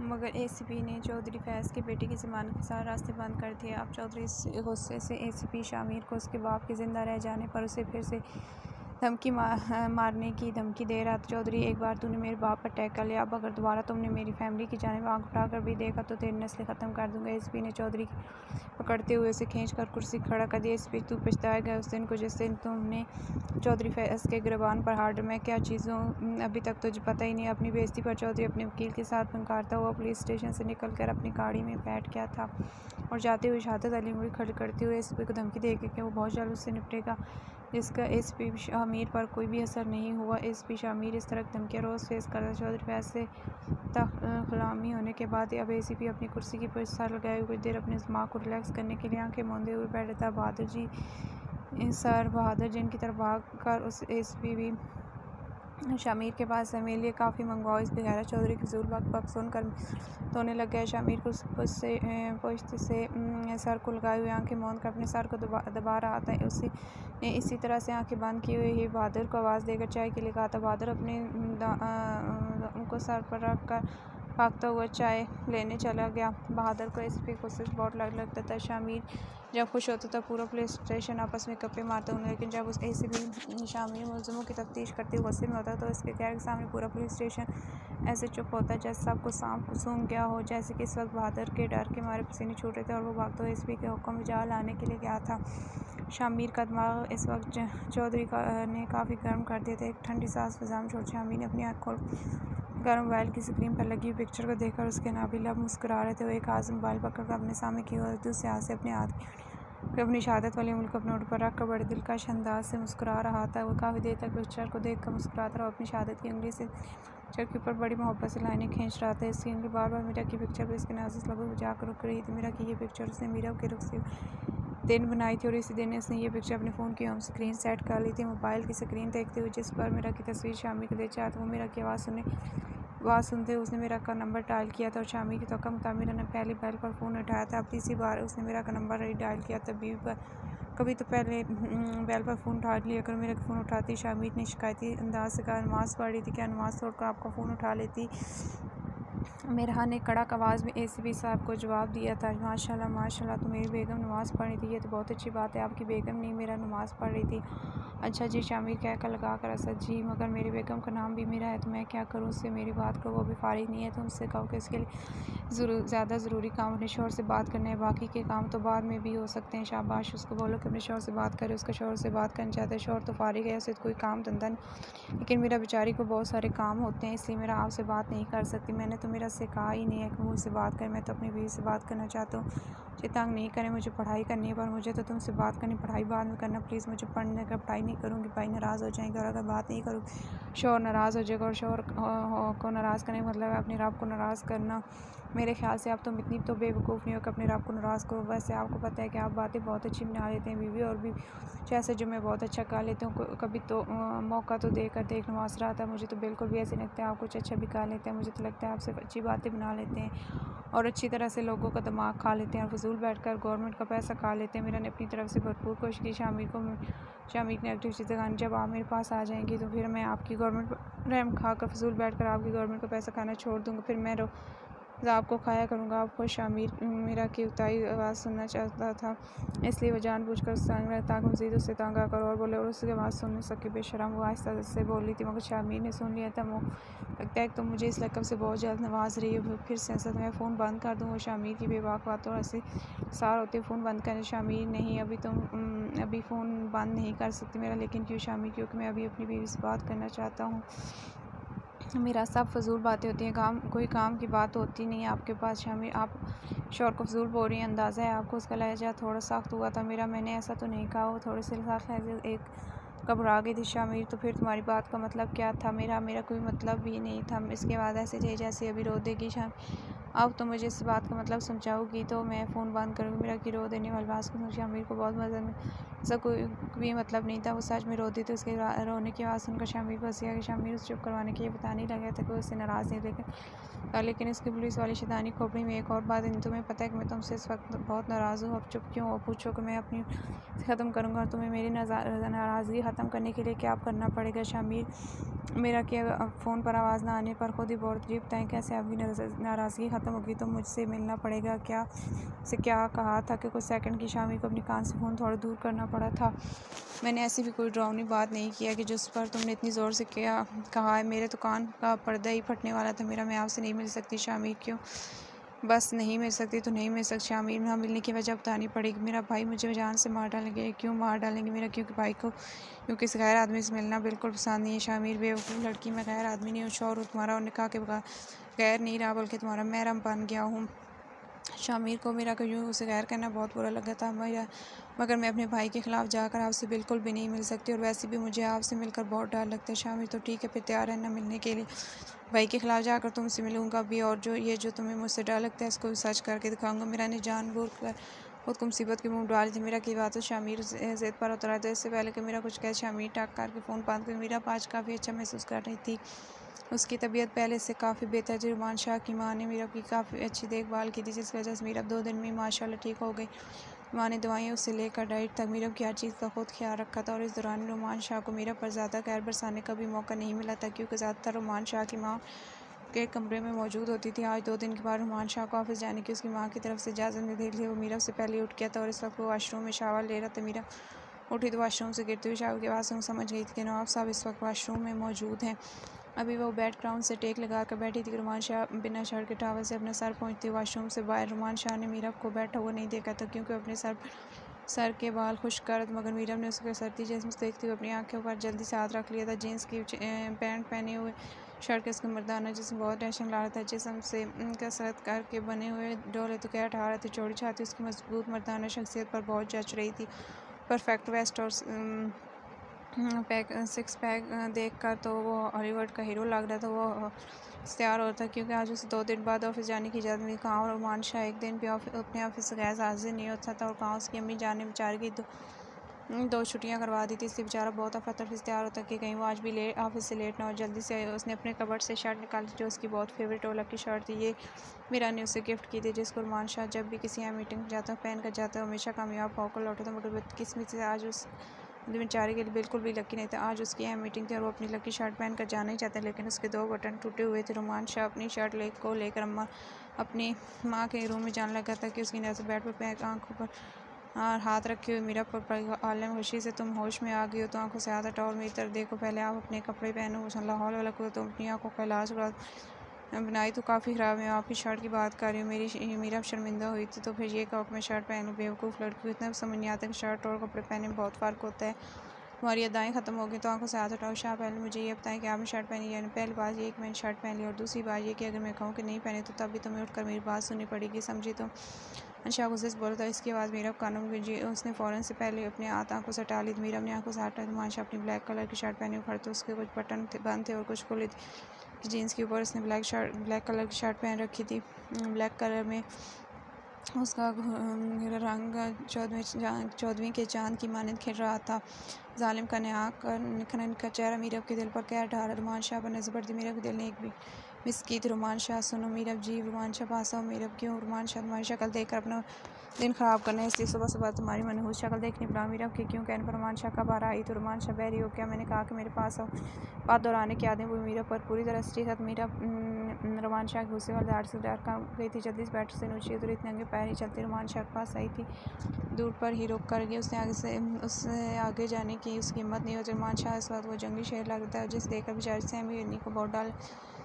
मगर एसीपी ने चौधरी फैज़ के बेटे की ज़मानत के साथ रास्ते बंद कर दिए। अब चौधरी इस गुस्से से एसीपी शामिर को उसके बाप के ज़िंदा रह जाने पर उसे फिर से धमकी मारने की धमकी दे रहा था। चौधरी, एक बार तूने मेरे बाप पर अटैक कर लिया, अब अगर दोबारा तुमने मेरी फैमिली की जानिब आंख उठाकर भी देखा तो तेरी नस्ल ख़त्म कर दूंगा। एसीपी ने चौधरी की पकड़ते हुए उसे खींचकर कुर्सी खड़ा कर दिया। एसीपी, तू पछताएगा उस दिन को जिस दिन तुमने चौधरी फैज़ के गिरबान पर हार्ड में क्या चीज़ों अभी तक तुझे पता ही नहीं। अपनी बेइज्जती पर चौधरी अपने वकील के साथ फनकारता हुआ पुलिस स्टेशन से निकलकर अपनी गाड़ी में बैठ गया था और जाते हुए शहादत अली उंगली खड़ी करते हुए एसीपी को धमकी देके कि वो बहुत जल्द उससे निपटेगा, जिसका एसीपी शामिर पर कोई भी असर नहीं हुआ। एसीपी शामिर इस तरह की धमकियाँ रोज़ फेस करता। चौधरी फैज़ से गुलामी होने के बाद अब एसीपी अपनी कुर्सी की पर सर लगाए हुए कुछ देर अपने दिमाग को रिलैक्स करने के लिए आंखें मूंदे हुए बैठा था। बहादुर जिनकी तरफ भाग कर उस एसीपी भी शामिर के पास है, मेरे लिए काफ़ी मंगवाओ। इस बेगैरत चौधरी की फ़िज़ूल बक सुनकर रोने लग गया। शामिर को पुश्त से सर को लगाए हुए आंखें मूंद कर अपने सर को दबा रहा था। उसी ने इसी तरह से आंखें बंद किए हुए ही बहादुर को आवाज़ देकर चाय के लिए कहा था। बहादुर अपने उनको सर पर रख कर भागता हुआ चाय लेने चला गया। बहादुर को एसीपी को सिर्फ बहुत लगता था। शामिर जब खुश होता था पूरा पुलिस स्टेशन आपस में गप्पे मारता हूँ, लेकिन जब उस एसीपी शामिर मुलज़िमों की तफ्तीश करते हुए गुस्से में होता तो इसके कहर के सामने पूरा पुलिस स्टेशन ऐसे चुप होता जैसे सबको सांप सूंघ गया हो। जैसे कि इस वक्त बहादुर के डर के मारे पसीने छूट रहे थे और वो भागते हुए एसीपी के हुक्म में लाने के लिए गया था। शामिर का दिमाग इस वक्त चौधरी ने काफ़ी गर्म कर दिया था। एक ठंडी सांस फिज़ा में छोड़ शामिर ने अपनी आँख खोल गर्म मोबाइल की स्क्रीन पर लगी हुई पिक्चर को देखकर उसके नाभि लब मुस्कुरा रहे थे। वो एक हाथ से मोबाइल पकड़कर अपने सामने की और दूसरे हाथ से अपने हाथ अपनी शहादत वाली उंगली को अपने होंठ पर रखकर बड़े दिलकश अंदाज से मुस्कुरा रहा था। वो काफ़ी देर तक पिक्चर को देखकर मुस्कुराता रहा और अपनी शहादत की उंगली से पिक्चर के ऊपर बड़ी मोहब्बत से लाइनें खींच रहा था। इसकी उंगली बार बार मीरा की पिक्चर पर इसके नाजुक लबों पर जाकर रुक रही थी। मीरा की ये पिक्चर उसने मीरा के रुख से दिन बनाई थी और इसी दिन उसने ये पिक्चर अपने फ़ोन की होम स्क्रीन सेट कर ली थी। मोबाइल की स्क्रीन देखते हुए जिस पर मीरा की तस्वीर शामिर को देख रहा था, वो मीरा की आवाज़ सुनते उसने मेरा का नंबर डायल किया था और शामिर की तवक्को मुताबिक मीरा ने पहली बेल पर फ़ोन उठाया था। अब तीसरी बार उसने मेरा का नंबर डायल किया था। बीवी पर कभी तो पहले बेल पर फ़ोन उठा लिया करो, मेरा फ़ोन उठाती। शामिर ने शिकायती अंदाज से कहा, नमाज़ पढ़ रही थी क्या? नमाज़ छोड़कर आपका फ़ोन उठा लेती। मेरहा ने कड़क आवाज़ में एसीपी साहब को जवाब दिया था। माशाल्लाह माशाल्लाह, तो मेरी बेगम नमाज़ पढ़ रही थी, ये तो बहुत अच्छी बात है। आपकी बेगम नहीं, मेरा नमाज़ पढ़ रही थी। अच्छा जी, शामिर कहकर लगा कर असद जी, मगर मेरी बेगम का नाम भी मीरा है, तो मैं क्या करूँ? उससे मेरी बात करो, वो भी फारिग नहीं है, तो उनसे कहो कि उसके लिए ज़्यादा ज़रूरी काम अपने शौहर से बात करना है, बाकी के काम तो बाद में भी हो सकते हैं। शाबाश, उसको बोलो कि अपने शौहर से बात करे। उसका शौहर से बात करना चाहता है, शौहर तो फारिग है, उसे कोई काम धंधा नहीं, लेकिन मेरा बेचारी को बहुत सारे काम होते हैं, इसलिए मेरा आपसे बात नहीं कर सकती। मैंने तो मेरा से कहा ही नहीं है कि मुझसे बात करें, मैं तो अपनी बीवी से बात करना चाहता हूँ। मुझे तंग नहीं करें, मुझे पढ़ाई करनी है, पर मुझे तो तुमसे बात करनी, पढ़ाई बाद में करना प्लीज़। मुझे पढ़ने का पढ़ाई नहीं करूँगी, भाई नाराज़ हो जाएंगे, और अगर बात नहीं करूँगी शौहर नाराज़ हो जाएगा, और शौहर को नाराज़ करने का मतलब है अपने रब को नाराज़ करना। मेरे ख्याल से आप तुम इतनी तो बेवकूफ़ नहीं हो कि अपने रब को नाराज़ करो। वैसे आपको पता है कि आप बातें बहुत अच्छी बना लेते हैं बीवी, और भी जैसे जो मैं बहुत अच्छा कर लेती हूँ। कभी तो मौका तो देख नवाज रहा था, मुझे तो बिल्कुल भी ऐसे लगता है आप कुछ अच्छा भी कर लेते हैं। मुझे तो लगता है आप सिर्फ अच्छी बातें बना लेते हैं और अच्छी तरह से लोगों का दिमाग खा लेते हैं और फजूल बैठकर गवर्नमेंट का पैसा खा लेते हैं। मेरा ने अपनी तरफ से भरपूर कोशिश की शामिर ने एक्टिव चीज़ें खानी। जब आप मेरे पास आ जाएंगी तो फिर मैं आपकी गवर्नमेंट पर रहम खाकर फजूल बैठकर आपकी गवर्नमेंट का पैसा खाना छोड़ दूँगा, फिर मैं आपको खाया करूँगा। आपको शामिर मीरा की उताई आवाज़ सुनना चाहता था, इसलिए वह जानबूझकर उससे तंग रहा ताकि मज़ीद उससे तंग आकर और बोले, और उसकी आवाज़ सुन सके। बेशरम वो आहिस्ता से बोल रही थी, मगर शामिर ने सुन लिया था। लगता है कि तुम मुझे इस लक़ब से बहुत जल्द नवाज रही हो। फिर से मैं फ़ोन बंद कर दूँ। वो शामिर की बेबाक बातों और ऐसे सार होते फ़ोन बंद करने। शामिर नहीं, अभी फ़ोन बंद नहीं कर सकती मेरा, लेकिन क्यों शामिर? क्योंकि मैं अभी अपनी बीवी से बात करना चाहता हूँ। मेरा सब फजूल बातें होती हैं, कोई काम की बात होती नहीं है आपके पास। शामिर, आप शौहर को फजूल बोल रही हैं, अंदाज़ा है आपको। उसका लहजा थोड़ा सख्त हुआ था। मेरा मैंने ऐसा तो नहीं कहा। वो थोड़े से सख्त लहजे एक घबरा गई थी। शामिर, तो फिर तुम्हारी बात का मतलब क्या था? मेरा कोई मतलब भी नहीं था। इसके बाद ऐसे जैसे अभी रो देगी अब तो मुझे इस बात का मतलब समझाओगी तो मैं फ़ोन बंद करूँगी। मेरा की रो देने वाली बात सुन शामिर को बहुत मज़ा में ऐसा कोई भी मतलब नहीं था। वो सच में रोती, तो उसके रोने की आवाज़ सुनकर शामिर को हंसी आ गई। शामिर उसे चुप करवाने के लिए बताने लगा था कि वो उससे नाराज़ नहीं, लेकिन इसकी पुलिस वाली शैतानी खोपड़ी में एक और बात है। तुम्हें पता है कि मैं तुमसे इस वक्त बहुत नाराज़ हूँ। अब चुप क्यों हो? पूछो कि मैं अपनी ख़त्म करूँगा और तुम्हें मेरी नाराज़गी ख़त्म ख़त्म करने के लिए क्या करना पड़ेगा शामिर? मेरा क्या फ़ोन पर आवाज़ ना आने पर खुद ही बहुत जी बताएँ कैसे आपकी नाराज़गी ख़त्म होगी? तो मुझसे मिलना पड़ेगा क्या? से क्या कहा था कि कुछ सेकंड की शामिर को अपने कान से फ़ोन थोड़ा दूर करना पड़ा था। मैंने ऐसी भी कोई डरावनी बात नहीं किया कि जिस पर तुमने इतनी ज़ोर से क्या कहा है। मेरे तो कान का पर्दा ही फटने वाला था मेरा। मैं आपसे नहीं मिल सकती शामिर। क्यों? बस नहीं मिल सकती तो नहीं मिल सकती शामिर। ना मिलने की वजह बतानी पड़ेगी। मेरा भाई मुझे जान से मार डालेंगे। क्यों मार डालेंगे मेरा? क्योंकि भाई को क्योंकि इस गैर आदमी से मिलना बिल्कुल पसंद नहीं है शामिर। बेवकूफ़ लड़की, मैं गैर आदमी नहीं हूँ। शौहर तुम्हारा और निकाह के बगैर गैर नहीं रहा बल्कि तुम्हारा महरम बन गया हूँ। शामिर को मेरा यूँ उसे गैर करना बहुत बुरा लगा था मगर मैं अपने भाई के ख़िलाफ़ जाकर आपसे बिल्कुल भी नहीं मिल सकती और वैसे भी मुझे आपसे मिलकर बहुत डर लगता है शामिर। तो ठीक है, फिर तैयार है ना मिलने के लिए? भाई के ख़िलाफ़ जाकर तुमसे मिलूँगा भी और जो तुम्हें मुझसे डर लगता है इसको भी सच करके दिखाऊँगा। मेरा ने जानबूझ कर खुद को मुसीबत की मुँह डाली थी। मेरा की बात है शामिर ज़िद पर उतरा था। इससे पहले कि मेरा कुछ कहे शामिर टक करके फ़ोन बंद कर मेरा आज काफ़ी अच्छा महसूस कर रही थी। उसकी तबीयत पहले से काफ़ी बेहतर थी। रुमान शाह की माँ ने मीरा की काफ़ी अच्छी देखभाल की थी जिसकी वजह से मीरा 2 दिन में माशाल्लाह ठीक हो गई। माँ ने दवाइयों से लेकर डाइट तक मीरा की हर चीज़ का खुद ख्याल रखा था और इस दौरान रुमान शाह को मीरा पर ज़्यादा कहर बरसाने का भी मौका नहीं मिला था क्योंकि ज़्यादातर रुमान शाह की माँ के कमरे में मौजूद होती थी। आज 2 दिन के बाद रुमान शाह को ऑफिस जाने की उसकी माँ की तरफ से इजाज़त मिली थी। वो मीरा से पहले उठ गया था और इस वक्त वो वाशरूम में शावर ले रहा था। मीरा उठी तो वाशरूम से गिरते हुए शावर की आवाज़ से समझ गई थी कि नवाब साहब इस वक्त वाशरूम में मौजूद हैं। अभी वो बेड ग्राउंड से टेक लगा कर बैठी थी कि रुमान शाह बिना शर्ट के टॉवल से अपना सर पहुँचते वाशरूम से बाहर। रुमान शाह ने मीरा को बैठा हुआ नहीं देखा था क्योंकि अपने सर के बाल खुश्क कर मगर मीरा ने उसके सर्दी जिस्म देखते हुए अपनी आंखों पर जल्दी से हाथ रख लिया था। जीन्स की पैंट पहने हुए शर्ट के उसका मर्दाना जिसम बहुत टेंशन ला रहा था। जिसम से कसरत करके बने हुए डोले तो क्या ठा रहे थे। चौड़ी छाती उसकी मजबूत मर्दाना शख्सियत पर बहुत जच रही थी। परफेक्ट वेस्ट और सिक्स पैक देखकर तो वो हॉलीवुड का हीरो लग रहा था। वो तैयार होता था क्योंकि आज उसे 2 दिन बाद ऑफिस जाने की इजाज़त मिली। कहाँ और रुमान शाह एक दिन भी अपने ऑफिस से गैर हाजिर नहीं होता था और कहाँ उसकी अम्मी जान ने बेचारे की 2 छुट्टियां करवा दी थी। इसलिए बेचारा बहुत अफरा-तफरी से तैयार होता कि कहीं वो आज भी ऑफिस से लेट ना हो। जल्दी से उसने अपने कबर्ड से शर्ट निकाली जो उसकी बहुत फेवरेट ओला की शर्ट थी। ये मीरा ने उसे गिफ्ट की थी जिसको रुमान शाह जब भी किसी यहाँ मीटिंग जाता पहन कर जाता हमेशा कामयाब होकर लौटा था। मगर बदकिस्मती से आज उस बेचारे के लिए बिल्कुल भी लकी नहीं था। आज उसकी अहम मीटिंग थी और वो अपनी लकी शर्ट पहनकर जाना ही चाहता लेकिन उसके 2 बटन टूटे हुए थे। रुमान शाह अपनी शर्ट लेकर अपनी माँ के रूम में जाने लगा था कि उसकी नज़र बेड पर आंखों पर और हाथ रखे हुए मीरा पर आलम खुशी से तुम होश में आ गई हो तो आंखों से हाथ हटाओ और मेरी तरफ देखो। पहले आप अपने कपड़े पहनो। लाहौल वाला को तुम अपनी आंखों का इलाज बनाई तो काफ़ी ख़राब है। आपकी शर्ट की बात कर रही हूँ। मीरा शर्मिंदा हुई थी तो फिर ये कहो कि मैं शर्ट पहन लूँ। बेवकूफ़ लड़की को इतना समझ नहीं आता कि शर्ट और कपड़े पहनने में बहुत फ़र्क होता है। तुम्हारी अदाएँ ख़त्म हो गई तो आंखों से हाथ हटाओ। शाह पहले मुझे ये बताएं कि आपने शर्ट पहनी यानी पहली बात ये कि मैंने शर्ट पहन ली और दूसरी बात ये कि अगर मैं कहूँ कि नहीं पहने तो तब भी तुम्हें उठकर मेरी बात सुननी पड़ेगी, समझी? तो शाह गुस्से से बोला था। इसकी आवाज़ मीरा को कानों में गूंजी। उसने फ़ौरन से पहले अपने हाथ आंखों से हटा ली। मीरा अपनी आंखों से हटा तो माशाह अपनी ब्लैक कलर की शर्ट पहने खड़े तो उसके कुछ बटन बंद थे और कुछ खुले थे। जीन्स के ऊपर उसने ब्लैक कलर की शर्ट पहन रखी थी। ब्लैक कलर में उसका रंग चौदहवीं के चांद की मानंद खिल रहा था। जालिम का निखरन का चेहरा मीरब के दिल पर कहर ढा रहा। रुमान शाह पर नजर पड़ती। मीरब के दिल ने एक भी मिस की थी। रुमान शाह सुनो। मीरब जी। रुमान शाह पास आओ। मीरब क्यों? रुमान शाह तुम्हारी शक्ल देखकर अपना दिन ख़राब करना है इसलिए सुबह सुबह तुम्हारी मनहूस शक्ल देखनी पड़ा। मीरब के क्यों कहने पर रुमान शाह कब आ रहा आई तो रुमान शाह बहरी हो क्या? मैंने कहा कि मेरे पास आओ। बात दोहराने की आदमी हुई मीरब पर पूरी तरह से खत्म। मीरब रुमान शाह के गुस्से वाले दार से डर का गई थी। जल्दी से बैठ से नीचे उतरी। इतने नंगे पैर ही चलती रुमान शाह के पास आई थी। दूर पर ही रुक कर गई। उससे आगे जाने की उसकी हिम्मत नहीं होती। रुमान शाह इस वक्त वो जंगली शेर लगता है जिसे देखकर बेचारी सहमी हुई को बहुत डाल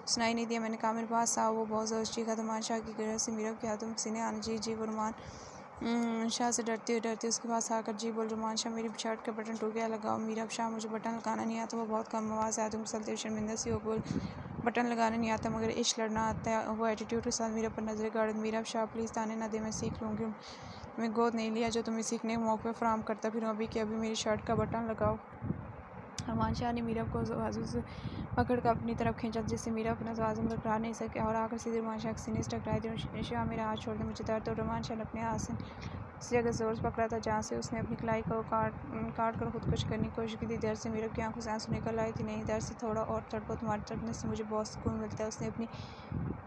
सुनाई नहीं दिया। मैंने कहा मेरे पास आओ। वो बहुत ज़ोर चीखा। रुमान शाह की गिरफ्त से मीरब के हाथों में सीने आने जी वो रुमान शाह से डरती उसके पास आकर जी बोल। रुमान शाह मेरी शर्ट का बटन टूट गया, लगाओ। मीरब शाह मुझे बटन लगाना नहीं आता। वो बहुत कम आवाज़ आती है चलते हुए शर्मिंदा सी हो बोल। बटन लगाना नहीं आता मगर इश्क लड़ना आता है। वो एटीट्यूड के साथ मीरब पर नजरें गाड़। मीरब शाह प्लीज़ ताने ना दे, मैं सीख लूँगी। मैं गोद नहीं लिया जो तुम्हें सीखने के मौके फराहम करता फिर अभी कि अभी मेरी शर्ट का बटन लगाओ। रुमान शाह ने मीरब को बाजू से पकड़ कर अपनी तरफ खींचा जिससे मीरब अपना तवाज़ुन बरकरार नहीं सके और आकर सीधे रुमान शाह के सीने से टकराई थी। शाह मेरा हाथ छोड़ दे, मुझे दर्द। तो रुमान शाह ने अपने हाथ से उस जगह ज़ोर से पकड़ा था जहाँ से उसने अपनी कलाई को काट कर खुदकुशी करने की कोशिश की थी। दर्द से मीरब की आंखों से आंसू निकल आए थे। नहीं, दर्द से थोड़ा और तड़पो, तुम्हारे तड़पने से मुझे बहुत सुकून मिलता है। उसने अपनी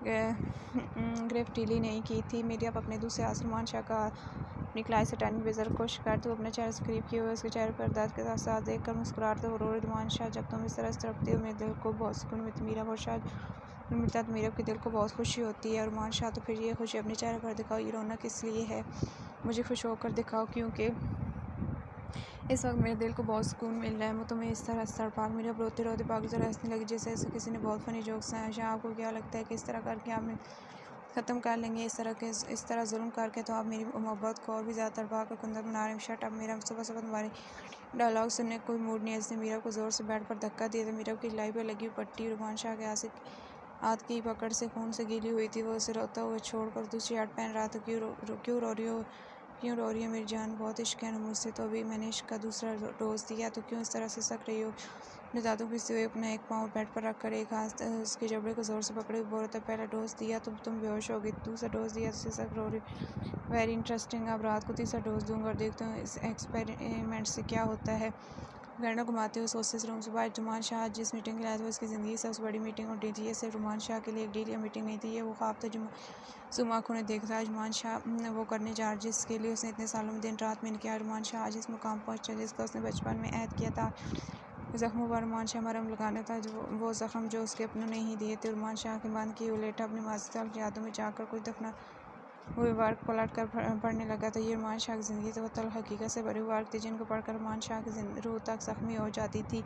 गिरफ्त ढीली नहीं की थी। मीरब अपने दूसरे हाथ रुमान शाह का अपनी क्लास अटेंड बेजर कोशिश करते हुए अपने चेहरे से करीब किए हुए उसके चेहरे पर दर्द के साथ देख कर मुस्कुराते हुए रो रुमान शाह, जब तुम इस तरह से तड़पती हो मेरे दिल को बहुत सुकून मिलता और शायद मिलता तो मेरे के दिल को बहुत खुशी होती है। रुमान शाह, तो फिर ये खुशी अपने चेहरे पर दिखाओ, ये रोना किस लिए है? मुझे खुश होकर दिखाओ, क्योंकि इस वक्त मेरे दिल को बहुत सुकून मिल रहा है। मैं तुम्हें इस तरह तड़पा मेरे अब रोते रोते पागल तरह हंसने लगी, जैसे ऐसे किसी ने बहुत फनी जोक्स हैं। शाह, आपको क्या लगता है कि इस तरह करके आप ख़त्म कर लेंगे? इस तरह जुल्म करके तो आप मेरी मोहब्बत को और भी ज़्यादा तड़पा कर कुंदन बना रहे हैं। शट अप, मेरा सुबह सुबह तुम्हारी डायलॉग सुनने का कोई मूड नहीं है। इसने मीरा को ज़ोर से बेड पर धक्का दिया था। मीरा की लाई पर लगी हुई पट्टी रुमान शाह के हाथ की पकड़ से खून से गीली हुई थी। वो उसे रोता हुआ छोड़कर दूसरी शर्ट पहन रहा था। क्यों रो रही हो? क्यों रो रही है मेरी जान? बहुत इश्क है मुझसे, तो अभी मैंने इश्क का दूसरा डोज दिया, तो क्यों इस तरह से सक रही हो? अपने दांतों पीसते हुए अपना एक पाँव बेड पर रखकर एक हाथ उसके जबड़े को जोर से पकड़े बोल रहा था, पहला डोज दिया तो तुम बेहोश हो गई, दूसरा डोज दिया तो सक रो रही। वेरी इंटरेस्टिंग, अब रात को तीसरा डोज दूंगा और देखते हूँ इस एक्सपेरिमेंट से क्या होता है। गर्ना घुमाते हुए सोचते से रूम से बाहर रुमान शाह जिस मीटिंग के लिए आया था, उसकी ज़िंदगी से सबसे बड़ी मीटिंग और डील थी। ये सिर्फ रुमान शाह के लिए एक डील या मीटिंग नहीं थी, ये वो ख्वाब था जुम आँखों ने देखा था। रुमान शाह वो करने जा रहा जिसके लिए उसने इतने सालों में दिन रात मेहनत किया। रुमान शाह आज इस मुकाम पहुंचा जिसका उसने बचपन में ऐद किया था। ज़ख्मों पर रुमान शाह मरहम लगाना था, वो ज़ख्म जो उसके अपनों ने ही दिए थे। रुमान शाह के बंद किए हुए लेटा अपने माजी की यादों में जाकर कुछ दफना हुए वर्क पलट कर पढ़ने लगा था। ये रुमान शाह की ज़िंदगी तो वो तल हकीकत से भरी वर्क थी जिनको पढ़कर रुमान शाह की रूह तक ज़ख्मी हो जाती थी।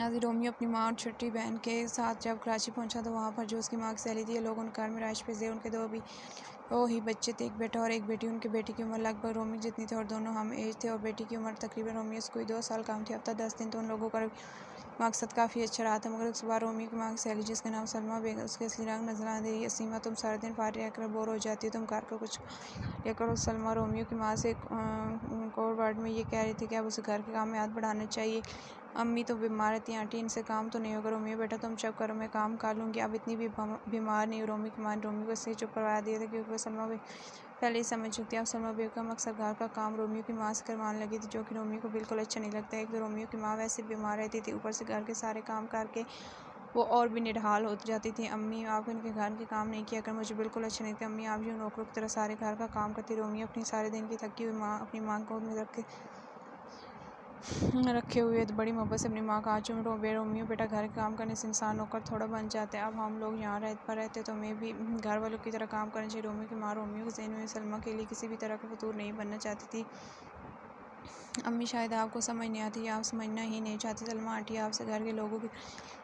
आज रोमियो अपनी माँ और छोटी बहन के साथ जब कराची पहुंचा तो वहाँ पर जो उसकी माँ की सहेली थी, लोग उनके घर में राइश पे थे। उनके दो ही बच्चे थे, एक बेटा और एक बेटी। उनके बेटी की उम्र लगभग रोमियो जितनी थी और दोनों हम एज थे, और बेटी की उम्र तकरीबन रोमियो से कोई 2 साल कम थी। हफ्ता 10 दिन तो उन लोगों का मकसद काफ़ी अच्छा रहा था, मगर उस बार रोमियो की माँ की सहेली जिसका नाम सलमा बेगम, उसके असली रंग नजर आ रही है। सीमा, तुम सारा दिन फारिग रहकर बोर हो जाती हो, तुम घर का कुछ लेकर करो। सलमा रोमियो की माँ से कोड वर्ड में ये कह रही थी कि अब उसे घर के काम में हाथ बढ़ाना चाहिए। अम्मी तो बीमार रहती हैं आंटी, इनसे काम तो नहीं होगा। रोमियो बेटा तुम चुप करो, मैं काम कर लूँगी, अब इतनी भी बीमार नहीं। रोमियो की माँ ने रोमियो को इसलिए चुप करवा दिया था क्योंकि वो सलमा पहले ही समझ चुकी थी। अब सलमा बेगम अक्सर घर का काम रोमियो की माँ से करवाने लगी थी, जो कि रोमियो को बिल्कुल अच्छा नहीं लगता। एक तो रोमियो की माँ वैसे बीमार रहती थी, ऊपर से घर के सारे काम करके वो और भी निढाल हो जाती थी। अम्मी, आप इनके घर के काम नहीं किया कर, मुझे बिल्कुल अच्छा नहीं लगता। अम्मी, आप यूँ नौकरों की तरह सारे घर का काम करती। रोमियो अपनी सारे दिन की थकी हुई माँ अपनी माँ को में रखे हुए तो बड़ी मोहब्बत से अपनी माँ का आँचल में रोमियो बेटा घर के काम करने से इंसान होकर थोड़ा बन जाता है। अब हम लोग यहाँ रहते तो मैं भी घर वालों की तरह काम करना चाहिए। रोमियो की माँ रोमियो के ज़हन में सलमा के लिए किसी भी तरह का फतूर नहीं बनना चाहती थी। अम्मी, शायद आपको समझ नहीं आती, आप समझना ही नहीं चाहती। सलमा आंटी आपसे घर के लोगों की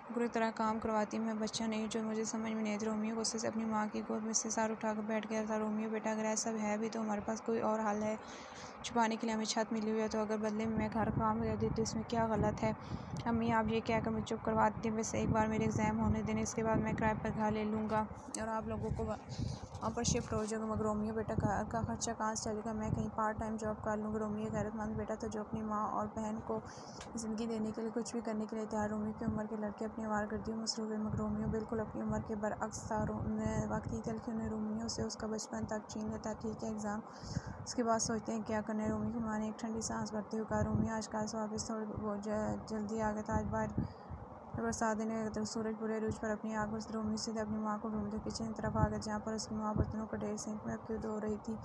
पूरी तरह काम करवाती, मैं बच्चा नहीं जो मुझे समझ में नहीं आती। रोमियो गुस्से से अपनी माँ की गोद में से सर उठाकर बैठ गया था। रोमियो बेटा, अगर ऐसा है भी तो हमारे पास कोई और हल है। छुपाने के लिए हमें छत मिली हुई है, तो अगर बदले में मैं घर काम कर देती तो इसमें क्या गलत है? अम्मी, आप ये कहकर मुझे चुप करवा देती। बस एक बार मेरे एग्ज़ाम होने देने, इसके बाद मैं किराए पर घर ले लूँगा और आप लोगों को वहाँ पर शिफ्ट हो जाऊँगा। मगर रोमियो बेटा, घर का खर्चा कहाँ से चलेगा? मैं कहीं पार्ट टाइम जॉब कर लूँगी। रोमियो गैरतमंद बेटा था जो अपनी माँ और बहन को ज़िंदगी देने के लिए कुछ भी करने के लिए तैयार। रोमियो की उम्र के लड़के अपनी आवारगर्दी में मसरूफ़ है, मगर रोमियो बिल्कुल अपनी उम्र के बरअक्स था। वक्त ही कल उन्हें रोमियो से उसका बचपन तक छीन लेता। ठीक है, एग्ज़ाम उसके बाद सोचते हैं क्या करना है। रोमियो की माँ ने एक ठंडी सांस भरते हुए कहा। रोमियो, आज कल से वापस थोड़ी बहुत जल्दी आ गया था। आज बाहर बरसात देने तो सूरज पूरे अरूज पर अपनी आग बरस। रोमियो सीधे अपनी माँ को ढूंढते किचन की तरफ आ गया, जहाँ पर उसकी माँ बर्तनों का ढेर सिंक में रखी धो रही थी।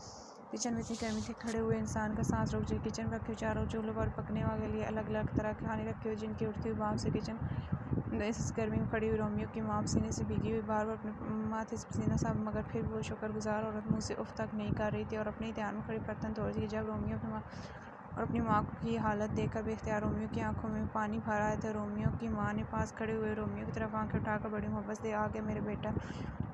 किचन में इतनी गर्मी थी, खड़े हुए इंसान का सांस रुक जाए। किचन में रखे चारों चूल्हों पर पकने वाले लिए अलग अलग तरह के खाने रखे हुए, जिनकी उठती हुई भाप से किचन इस गर्मी में खड़ी हुई रोमियो की माँ पसीने से भीगी हुई बार बार अपने माथे से पसीना साफ, मगर फिर वो शुक्रगुजार औरत मुँह से उफ तक नहीं कर रही थी और अपने ध्यान में खड़ी बर्तन धो रही थी। जब रोमियो अपनी माँ की हालत देखकर बेख्तियार रोमियो की आंखों में पानी भर आया था। रोमियो की माँ ने पास खड़े हुए रोमियो की तरफ आंखें उठाकर बड़ी मोहब्बत से, आ गया मेरे बेटा,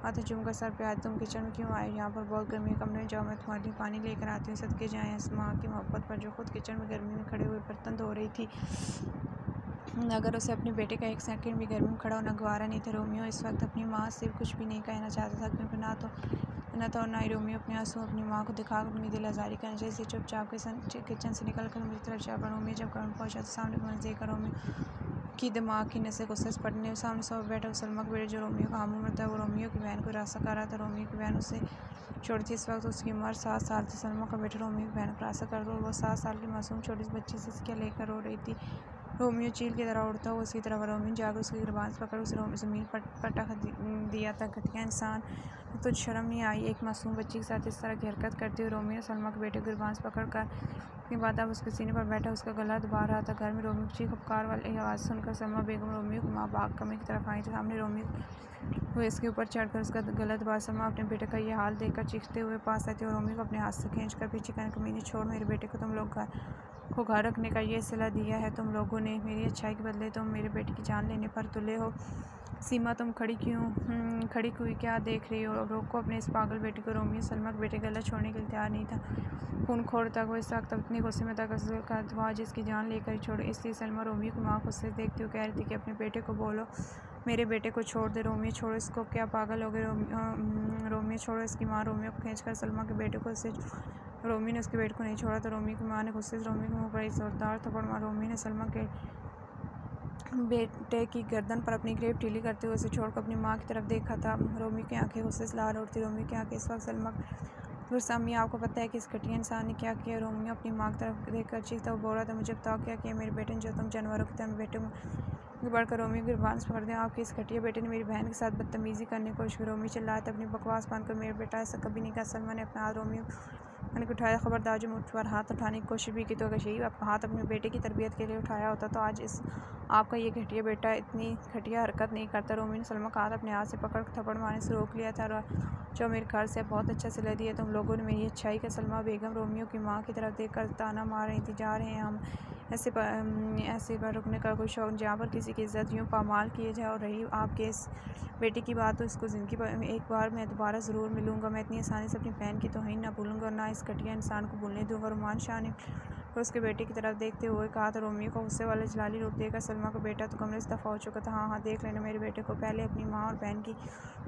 हाथ चूमकर सर पे आज तुम किचन में क्यों आए? यहाँ पर बहुत गर्मी है, कमरे में जाओ, मैं तुम्हारे लिए पानी लेकर आती हूँ। सदके जाएं इस माँ की मोहब्बत पर जो खुद किचन में गर्मी में खड़े हुए बर्तन धो रही थी। अगर उसे अपने बेटे का एक सेकंड भी गर्मी में खड़ा होना गवारा नहीं था। रोमियो इस वक्त अपनी माँ से कुछ भी नहीं कहना चाहता था, क्योंकि ना ही रोमियो अपने आंसू अपनी माँ को दिखाकर अपनी दिल आज़ारी करना चाहिए। इसे चुपचाप किचन से निकल कर मेरी तरफ चल पड़ा। रोमियो जब घर में पहुँचा तो सामने मंजर देखकर रोमियो की दिमाग की नसें गुस्से से पड़ने सामने सो बैठा सलमा का बेटा जो रोमियो का हम उम्र था, वो रोमियो की बहन को रास्ता कर रहा था। रोमियो की बहन उसे छोटी थी, इस वक्त उसकी उम्र 7 साल थी। सलमा का बेटा रोमियो की बहन को रास्ता कर दो, वो 7 साल की मासूम छोटी सी बच्ची से क्या लेकर रो रही थी। रोमियो चील की तरह उड़ता हुआ उसकी तरफ रोमियो जाकर उसकी गिरबान से पकड़ उसे ज़मीन पर पटक दिया था। घटिया इंसान, तुझ शर्म नहीं आई एक मासूम बच्ची के साथ इस तरह की हरकत करती हुई? रोमियो सलमा के बेटे को गिरबान से पकड़ कर के बाद अब उसके सीने पर बैठा उसका गला दबा रहा था। घर में रोमियो की चीख पुकार वाली आवाज़ सुनकर सलमा बेगम रोमियो की माँ भाग कमरे की तरफ आई तो सामने रोमियो हुए इसके ऊपर चढ़कर उसका गला दबा। सलमा अपने बेटे का ये हाल देखकर चीखते हुए पास आती और रोमियो को अपने हाथ से खींचकर पीछे कहने, कमीनी छोड़ मेरे बेटे को, तुम लोग घर रखने का ये सिला दिया है तुम लोगों ने, मेरी अच्छाई के बदले तुम मेरे बेटे की जान लेने पर तुले हो। सीमा तुम खड़ी हुई क्या देख रही हो? रोको अपने इस पागल बेटे को। रोमियो सलमा के बेटे गला छोड़ने के लिए तैयार नहीं था। खूनखोर तक वो इस वक्त इतनी गुस्से में था का दुआ जिसकी जान लेकर ही छोड़े। इसलिए सलमा रोमियो की माँ को उससे देखते हुए कह रही थी कि अपने बेटे को बोलो मेरे बेटे को छोड़ दे। रोमियो छोड़ो इसको, क्या पागल हो गए? रोमियो छोड़ो इसकी माँ। रोमियो को खींचकर सलमा के बेटे को उससे रोमियो ने उसके बेटे को नहीं छोड़ा तो रोमियो की माँ ने गुस्से से रोमियो के मुँह पर एक जोरदार थप्पड़ मारा। रोमियो ने सलमा के बेटे की गर्दन पर अपनी ग्रेप ढीली करते हुए उसे छोड़कर अपनी माँ की तरफ देखा था। रोमियो की आंखें गुस्से से लाल उठती। रोमियो की आंखें इस वक्त सलमा गुस्सा, अम्मी आपको पता है कि इस घटिया इंसान ने क्या किया? रोमियो अपनी माँ की तरफ देखकर चीखता हुआ बोल रहा था, मुझे बताओ क्या किया मेरे बेटे ने जो तुम जानवरों की तरह बेटे में बढ़कर रोमियो की गिरबान से पकड़ दिया। आपके इस घटिया बेटे ने मेरी बहन के साथ बदतमीजी करने की कोशिश की। रोमियो चिल्लाया था, अपनी बकवास बांध कर, मेरे बेटा ऐसा कभी नहीं कहा। सलमा ने अपना हाथ रोमियो मैंने उठाया। खबरदार जो मुझ पर हाथ उठाने की कोशिश भी की तो अगर यही हाथ अपने बेटे की तरबियत के लिए उठाया होता तो आज इस आपका ये घटिया बेटा इतनी घटिया हरकत नहीं करता। रोमियो ने सलमा का हाथ अपने हाथ से पकड़ थप्पड़ मारने से रोक लिया था। जो मेरे घर से बहुत अच्छा सिला दिया तुम लोगों ने मेरी अच्छाई का। सलमा बेगम रोमियो की माँ की तरफ देखकर ताना मार रही थी, जा रहे हैं हम ऐसे पर रुकने का कोई शौक जहाँ पर किसी की इज्जत यूँ पामाल किए जाए। और रही आपके इस बेटे की बात तो इसको ज़िंदगी पर एक बार मैं दोबारा ज़रूर मिलूँगा। मैं इतनी आसानी से अपनी बहन की तौहीन ना भूलूँगा और ना इस घटिया इंसान को भूलने दूँगा। रुमान शाह ने उसके बेटे की तरफ देखते हुए कहा तो रोमियो को गुस्से वाले जलाली रूप देकर, सलमा का बेटा तो कमरे से दफ़ा हो चुका था। हाँ देख लेना मेरे बेटे को, पहले अपनी माँ और बहन की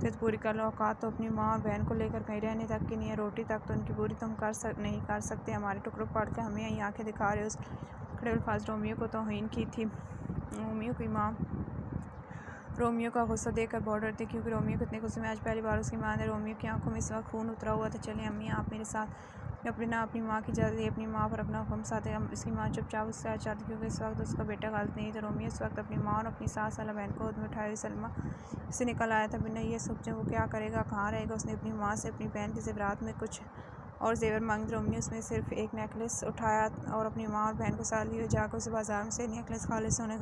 जिद पूरी कर लो। औकात तो अपनी माँ और बहन को लेकर कहीं रहने तक की नहीं है, रोटी तक तो उनकी पूरी तुम नहीं कर सकते। हमारे टुकड़ों पड़ के हमें यहीं आँखें दिखा रहे हो। उस खड़े अल्फाज रोमियो को तौहीन की थी। रोमियो की माँ रोमियो का गुस्सा देखकर बहुत डरती क्योंकि रोमियो को इतने गुस्से में आज पहली बार उसकी माँ ने रोमियो की आंखों में इस वक्त खून उतरा हुआ था। चलें अम्मी आप मेरे साथ, अपनी माँ की इजाज़त दी, अपनी माँ पर अपना हुक्म साथे। इसकी माँ चुपचाप उससे आज चाहती क्योंकि इस वक्त उसका बेटा गलत नहीं था। रोमियो इस वक्त अपनी माँ और अपनी सास वाला बहन को गोद में उठाए हुए सलमा से निकल आया था। बिना ये सोचे वो क्या करेगा, कहाँ रहेगा। उसने अपनी माँ से अपनी बहन के ज़ेवरात में कुछ और जेवर मांगे। रोमियो उसमें सिर्फ एक नेकलेस उठाया और अपनी माँ और बहन को साथ लिए जाकर उसे बाजार में से नेकलेस खालिस सोने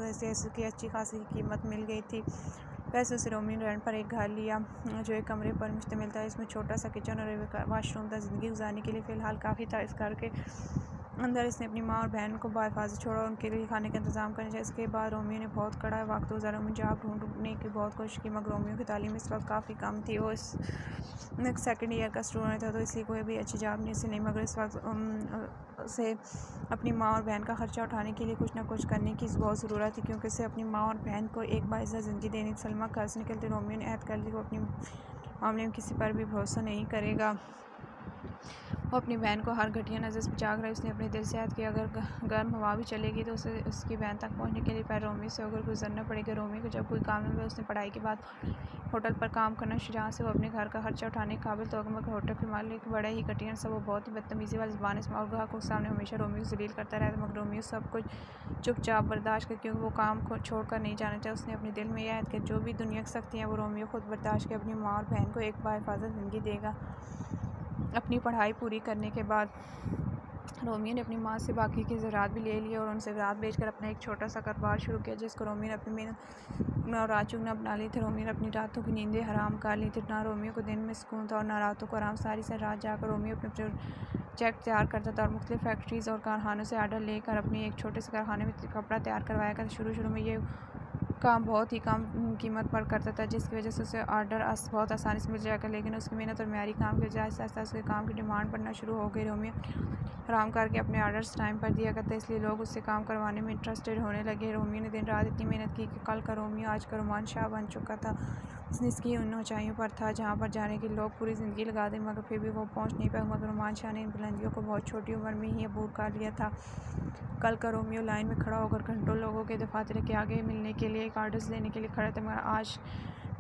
की अच्छी खासी कीमत मिल गई थी। वैसे उसे रोमियो ने रेंट पर एक घर लिया जो एक कमरे पर मुश्तमिल था। इसमें छोटा सा किचन और वाशरूम था। ज़िंदगी गुजारने के लिए फ़िलहाल काफ़ी था। इस घर के अंदर इसने अपनी माँ और बहन को बाहिफाज़त छोड़ा और उनके लिए खाने का इंतज़ाम करना चाहिए। इसके बाद रोमियो ने बहुत कड़ा वक्त गुजारा। मुझे जॉब ढूंढने की बहुत कोशिश की मगर रोमियो की तालीम इस वक्त काफ़ी कम थी। वो इस सेकेंड ईयर का स्टूडेंट था तो इसलिए कोई भी अच्छी जॉब नहीं उसे नहीं, मगर इस वक्त उसे अपनी माँ और बहन का ख़र्चा उठाने के लिए कुछ ना कुछ करने की बहुत ज़रूरत थी क्योंकि उसे अपनी माँ और बहन को एक बाइज़्ज़त ज़िंदगी देनी। सलमा घर से निकलते रोमियो ने ऐद कर ली वो अपनी मामले में किसी पर भी भरोसा नहीं करेगा। वो अपनी बहन को हर घटिया नज़र से बचा कर उसने अपने दिल से याद किया अगर गर्म हवा भी चलेगी तो उसे उसकी बहन तक पहुंचने के लिए पहले रोमियो से होकर गुजरना पड़ेगा। रोमियो को जब कोई काम न मिला उसने पढ़ाई के बाद होटल पर काम करना जहाँ से वो अपने घर का खर्चा उठाने के काबिल तो मगर होटल के मालिक बड़ा ही घटिया सब वो बहुत ही बदतमीज़ी वाली ज़बान और ग्राहकों के सामने हमेशा रोमियो को जलील करता रहता मगर रोमियो सब कुछ चुपचाप बर्दाश्त कर क्योंकि वो काम को छोड़ कर नहीं जाना चाहिए। उसने अपने दिल में याद किया जो भी दुनिया की सख्ती है वो रोमियो खुद बर्दाश्त कर अपनी माँ और बहन को एक बाहिफाज़त ज़िंदगी देगा। अपनी पढ़ाई पूरी करने के बाद रोमियो ने अपनी माँ से बाकी के ज़रात भी ले लिए और उनसे ज़रात बेचकर अपना एक छोटा सा कारोबार शुरू किया जिसको रोमियो ने अपनी मेहनत और रात चुगना बना ली थी। रोमियो ने अपनी रातों की नींदें हराम कर ली थी। ना रोमियो को दिन में सुकून था और ना रातों को आराम। सारी रात जाकर रोमियो अपने प्रोजेक्ट तैयार करता था और मुख्तलिफ फैक्ट्रीज़ और कारखानों से आर्डर लेकर अपनी एक छोटे से कारखाने में कपड़ा तैयार करवाया करता। शुरू में ये काम बहुत ही कम कीमत पर करता था जिसकी वजह से उसे ऑर्डर बहुत आसानी से मिल जाएगा लेकिन उसकी मेहनत और मेयारी काम की वजह से आहिस्ता उसके काम की डिमांड बढ़ना शुरू हो गई। रोमियो आराम करके अपने ऑर्डर्स टाइम पर दिया करता इसलिए लोग उससे काम करवाने में इंटरेस्टेड होने लगे। रोमियो ने दिन रात इतनी मेहनत की कि कल का रोमियो आज का रुमान शाह बन चुका था। उसने इसकी उन ऊंचाइयों पर था जहाँ पर जाने के लोग पूरी ज़िंदगी लगा दें मगर फिर भी वो पहुँच नहीं पाए। मगर रुमान शाह ने इन बुलंदियों को बहुत छोटी उम्र में ही अबूर कर लिया था। कल का रोमियो लाइन में खड़ा होकर घंटों लोगों के दफातर के आगे मिलने के लिए एक ऑर्डर्स लेने के लिए खड़े थे मगर आज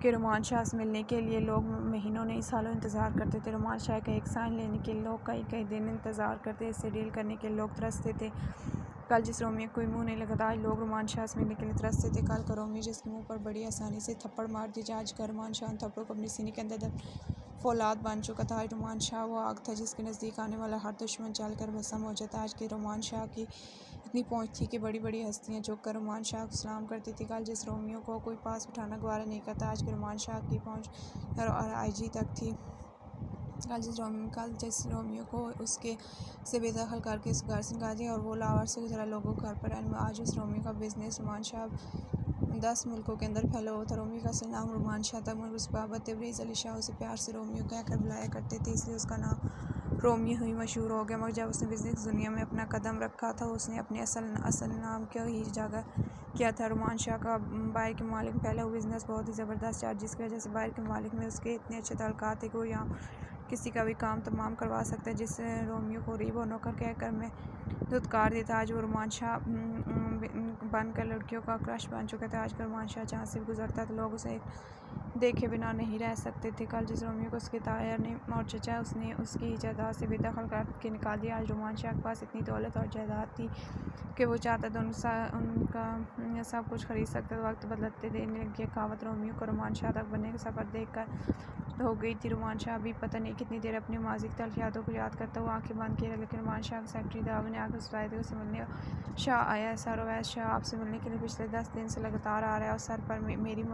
के रुमान शाह से मिलने के लिए लोग महीनों नहीं सालों इंतज़ार करते थे। रुमान शाह का एक साइन लेने के लिए लोग कई दिन इंतज़ार करते, इससे डील करने के लोग तरसते थे। कल जिस रोमियो कोई मुंह नहीं लगाता, आज लोग रोमान शाह से मिलने के लिए तरसते थे। कल का रोमियो जिसके मुंह पर बड़ी आसानी से थप्पड़ मार दी जाए, आज का रोमान शाह उन थप्पड़ों को अपने सीने के अंदर फौलाद बन चुका था। आज रोमान शाह वो आग था जिसके नज़दीक आने वाला हर दुश्मन जलकर भस्म हो जाता। आज के रोमान शाह की इतनी पहुंच थी कि बड़ी बड़ी हस्तियां झुक कर रोमान शाह को सलाम करती थी। कल जिस रोमियो को कोई पास उठाना गवारा नहीं करता, आज के रोमान शाह की पहुंच और आईजी तक थी। कल जिस रोमियो को उसके से बेदखल करके उस घर से निकाल दिया और वो लावर से गुजरा लोगों को घर पर आने में, आज उस रोमियो का बिजनेस रोमान शाह 10 मुल्कों के अंदर फैला हुआ था। रोमियो का असल नाम रोमान शाह था, मगर उस बाबत तबरेज़ अली शाह उसे प्यार से रोमियो कहकर बुलाया करते थे, इसलिए उसका नाम रोमियो ही मशहूर हो गया। मगर जब उसने बिजनेस दुनिया में अपना कदम रखा था, उसने अपने असल नाम को ही जागा किया था। रोमान शाह का बाहर के मालिक में पहला बिजनेस बहुत ही ज़बरदस्त था, जिसकी वजह से बाहर के मालिक में उसके इतने अच्छे ताल्लुकात थे कि वो यहाँ किसी का भी काम तमाम करवा सकता है, जिससे रोमियो को गरीब और नौकर कहकर मैं धुतकार देता। आज वो रोमान शाह बनकर लड़कियों का क्रश बन चुका था। आज का रोमान शाह जहाँ से भी गुजरता था, लोग उसे देखे बिना नहीं रह सकते थे। कल जिस रोमियो को उसके ताया ने और चचा उसने उसकी जायदाद से बेदखल करके निकाल दिया, आज रोमान शाह के पास इतनी दौलत और जायदाद थी कि वो चाहता था उनका सब कुछ खरीद सकता था। वक्त बदलते देने लगी कहावत रोमियो को रोमान शाह तक बनने का सफ़र देख कर हो गई थी। रोमान शाह भी पता नहीं कितनी देर अपनी माजी की तल्ख यादों को याद करता हुआ आंखें बंद किए, लेकिन रोमान शाह के सेक्रेटरी दावा ने आकर सुनाया था उसे मिलने शाह आया है। सर अवैध शाह आपसे मिलने के लिए पिछले 10 दिन से लगातार आ रहा है और सर पर मेरी